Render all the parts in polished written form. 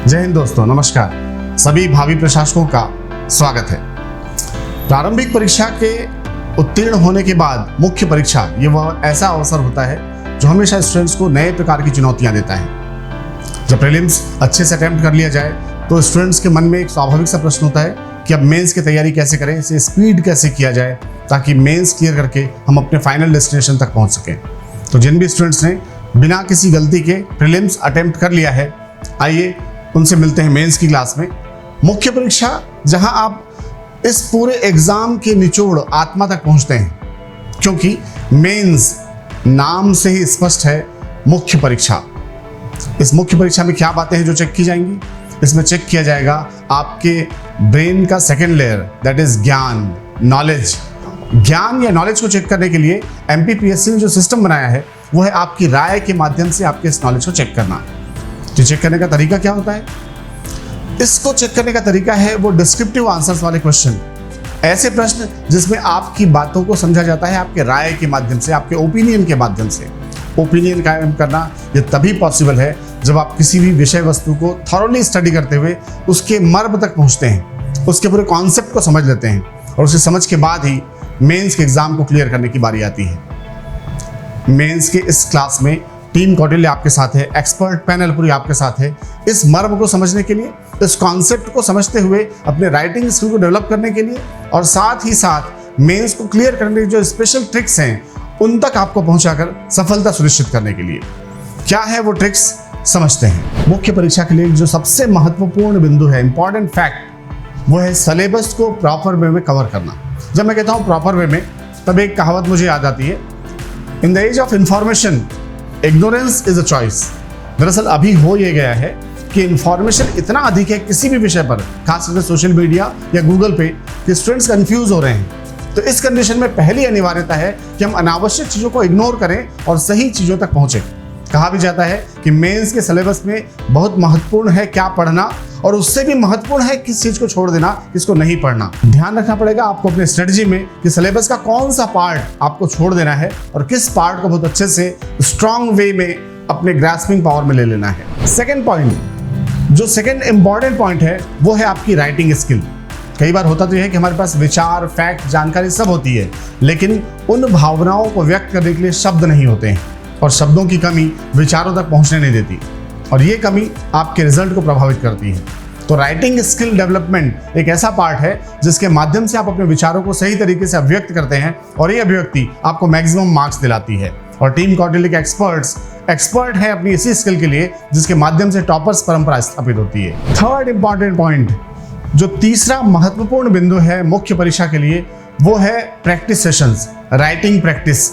जय हिंद दोस्तों, नमस्कार। सभी भावी प्रशासकों का स्वागत है। प्रारंभिक परीक्षा के उत्तीर्ण होने के बाद मुख्य परीक्षा ये वह ऐसा अवसर होता है जो हमेशा स्टूडेंट्स को नए प्रकार की चुनौतियां देता है। जब प्रीलिम्स अच्छे से अटेम्प्ट कर लिया जाए तो स्टूडेंट्स के मन में एक स्वाभाविक सा प्रश्न होता है कि अब मेंस की तैयारी कैसे करें, इसे स्पीड कैसे किया जाए ताकि मेंस क्लियर करके हम अपने फाइनल डेस्टिनेशन तक पहुंच सकें। तो जिन भी स्टूडेंट्स ने बिना किसी गलती के प्रीलिम्स अटेम्प्ट कर लिया है, आइए उनसे मिलते हैं मेंस की क्लास में। मुख्य परीक्षा जहां आप इस पूरे एग्जाम के निचोड़ आत्मा तक पहुंचते हैं, क्योंकि मेंस नाम से ही स्पष्ट है मुख्य परीक्षा। इस मुख्य परीक्षा में क्या बातें हैं जो चेक की जाएंगी? इसमें चेक किया जाएगा आपके ब्रेन का सेकेंड लेयर, दैट इज ज्ञान, नॉलेज। ज्ञान या नॉलेज को चेक करने के लिए एमपीपीएससी ने जो सिस्टम बनाया है वो है आपकी राय के माध्यम से आपके इस नॉलेज को चेक करना। तो चेक करने का तरीका क्या होता है? इसको चेक करने का तरीका है वो डिस्क्रिप्टिव आंसर्स वाले क्वेश्चन, ऐसे प्रश्न जिसमें आपकी बातों को समझा जाता है आपके राय के माध्यम से, आपके ओपिनियन के माध्यम से। ओपिनियन कायम करना ये तभी पॉसिबल है जब आप किसी भी विषय वस्तु को थॉरोली स्टडी करते हुए उसके मर्म तक पहुंचते हैं, उसके पूरे कॉन्सेप्ट को समझ लेते हैं और उसे समझ के बाद ही मेंस के एग्जाम को क्लियर करने की बारी आती है। मेंस के इस क्लास में टीम कौटिल्य आपके साथ है, एक्सपर्ट पैनल पूरी आपके साथ है। इस मर्म को समझने के लिए, इस कॉन्सेप्ट को समझते हुए अपने राइटिंग स्किल को डेवलप करने के लिए और साथ ही साथ मेंस को क्लियर करने के जो स्पेशल ट्रिक्स हैं उन तक आपको पहुंचाकर सफलता सुनिश्चित करने के लिए क्या है वो ट्रिक्स समझते हैं। मुख्य परीक्षा के लिए जो सबसे महत्वपूर्ण बिंदु है, इंपॉर्टेंट फैक्ट, वो है सिलेबस को प्रॉपर वे में कवर करना। जब मैं कहता हूँ प्रॉपर वे में, तब एक कहावत मुझे याद आती है, in the age of information ignorance is a choice. दरअसल अभी हो ये गया है कि इंफॉर्मेशन इतना अधिक है किसी भी विषय पर, खासकर सोशल मीडिया या गूगल पे, कि स्टूडेंट्स कंफ्यूज हो रहे हैं। तो इस कंडीशन में पहली अनिवार्यता है कि हम अनावश्यक चीज़ों को इग्नोर करें और सही चीज़ों तक पहुंचे। कहा भी जाता है कि मेंस के सिलेबस में बहुत महत्वपूर्ण है क्या पढ़ना, और उससे भी महत्वपूर्ण है किस चीज़ को छोड़ देना, किसको नहीं पढ़ना। ध्यान रखना पड़ेगा आपको अपने स्ट्रेटजी में कि सिलेबस का कौन सा पार्ट आपको छोड़ देना है और किस पार्ट को बहुत अच्छे से स्ट्रॉन्ग वे में अपने ग्रास्पिंग पावर में ले लेना है। सेकेंड पॉइंट, जो सेकेंड इंपॉर्टेंट पॉइंट है वो है आपकी राइटिंग स्किल। कई बार होता तो यह है कि हमारे पास विचार, फैक्ट, जानकारी सब होती है, लेकिन उन भावनाओं को व्यक्त करने के लिए शब्द नहीं होते हैं और शब्दों की कमी विचारों तक पहुंचने नहीं देती और ये कमी आपके रिजल्ट को प्रभावित करती है। तो राइटिंग स्किल डेवलपमेंट एक ऐसा पार्ट है जिसके माध्यम से आप अपने विचारों को सही तरीके से अभिव्यक्त करते हैं और ये अभिव्यक्ति आपको मैक्सिमम मार्क्स दिलाती है। और टीम कौटिल्य के एक्सपर्ट है अपनी इसी स्किल के लिए जिसके माध्यम से टॉपर्स परंपरा स्थापित होती है। थर्ड इंपॉर्टेंट पॉइंट, जो तीसरा महत्वपूर्ण बिंदु है मुख्य परीक्षा के लिए, वो है practice sessions, writing practice.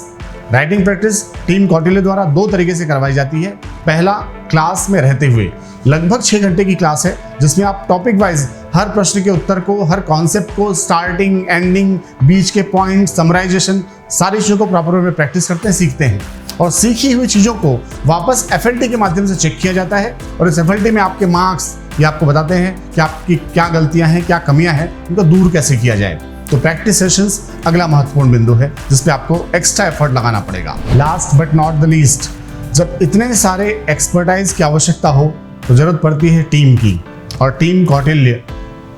Writing practice team Kautilya द्वारा दो तरीके से करवाई जाती है। पहला, क्लास में रहते हुए, लगभग 6 घंटे की क्लास है जिसमें आप टॉपिक वाइज हर प्रश्न के उत्तर को, हर कॉन्सेप्ट को, स्टार्टिंग, एंडिंग, बीच के पॉइंट, समराइजेशन, सारी चीज़ों को प्रॉपर वे में प्रैक्टिस करते हैं, सीखते हैं और सीखी हुई चीज़ों को वापस एफएलटी के माध्यम से चेक किया जाता है और इस एफएलटी में आपके मार्क्स ये आपको बताते हैं कि आपकी क्या गलतियाँ हैं, क्या कमियाँ हैं, उनको दूर कैसे किया जाए। तो प्रैक्टिस सेशंस अगला महत्वपूर्ण बिंदु है जिस पे आपको एक्स्ट्रा एफर्ट लगाना पड़ेगा। Last but not the least, जब इतने सारे एक्सपर्टाइज की आवश्यकता हो तो जरूरत पड़ती है टीम की, और टीम कौटिल्य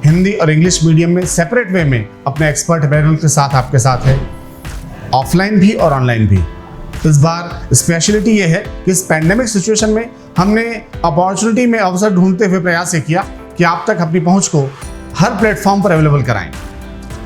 हिंदी और इंग्लिश मीडियम में सेपरेट वे में अपने एक्सपर्ट पैनल के साथ आपके साथ है, ऑफलाइन भी और ऑनलाइन भी। इस बार स्पेशलिटी ये है कि इस पैंडेमिक सिचुएशन में हमने अपॉर्चुनिटी में अवसर ढूंढते हुए प्रयास ये किया कि आप तक अपनी पहुंच को हर प्लेटफॉर्म पर अवेलेबल कराएं।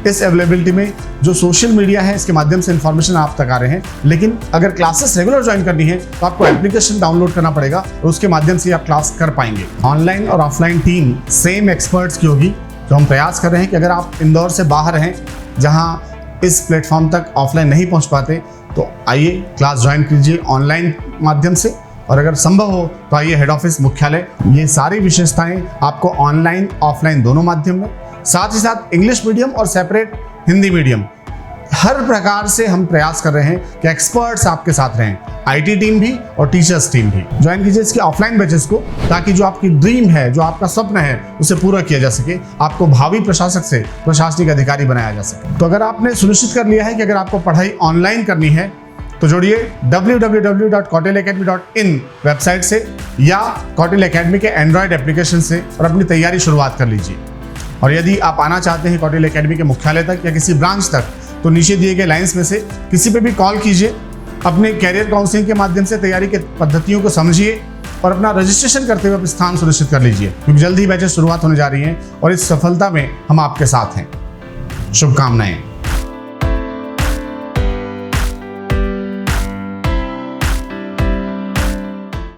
इस अवेलेबिलिटी में जो सोशल मीडिया है इसके माध्यम से इंफॉर्मेशन आप तक आ रहे हैं, लेकिन अगर क्लासेस रेगुलर ज्वाइन करनी है तो आपको एप्लीकेशन डाउनलोड करना पड़ेगा और उसके माध्यम से आप क्लास कर पाएंगे। ऑनलाइन और ऑफलाइन टीम सेम एक्सपर्ट्स की होगी। जो हम प्रयास कर रहे हैं कि अगर आप इंदौर से बाहर हैं जहां इस प्लेटफॉर्म तक ऑफलाइन नहीं पहुंच पाते, तो आइए क्लास ज्वाइन कीजिए ऑनलाइन माध्यम से, और अगर संभव हो तो आइए हेड ऑफिस मुख्यालय। ये सारी विशेषताएं आपको ऑनलाइन ऑफलाइन दोनों माध्यम में, साथ ही साथ इंग्लिश मीडियम और सेपरेट हिंदी मीडियम, हर प्रकार से हम प्रयास कर रहे हैं कि एक्सपर्ट्स आपके साथ रहें, आईटी टीम भी और टीचर्स टीम भी। ज्वाइन कीजिए इसके ऑफलाइन बैचेस को, ताकि जो आपकी ड्रीम है, जो आपका स्वप्न है, उसे पूरा किया जा सके, आपको भावी प्रशासक से प्रशासनिक अधिकारी बनाया जा सके। तो अगर आपने सुनिश्चित कर लिया है कि अगर आपको पढ़ाई ऑनलाइन करनी है तो जुड़िए www.kautilacademy.in वेबसाइट से या कौटिल एकेडमी के एंड्रॉयड एप्लीकेशन से और अपनी तैयारी शुरुआत कर लीजिए। और यदि आप आना चाहते हैं कौटिल एकेडमी के मुख्यालय तक या किसी ब्रांच तक, तो नीचे दिए गए लाइंस में से किसी पे भी कॉल कीजिए। अपने कैरियर काउंसलिंग के माध्यम से तैयारी के पद्धतियों को समझिए और अपना रजिस्ट्रेशन करते हुए स्थान सुनिश्चित कर लीजिए, क्योंकि जल्द ही बैचेस शुरुआत होने जा रही हैं और इस सफलता में हम आपके साथ हैं। शुभकामनाएं।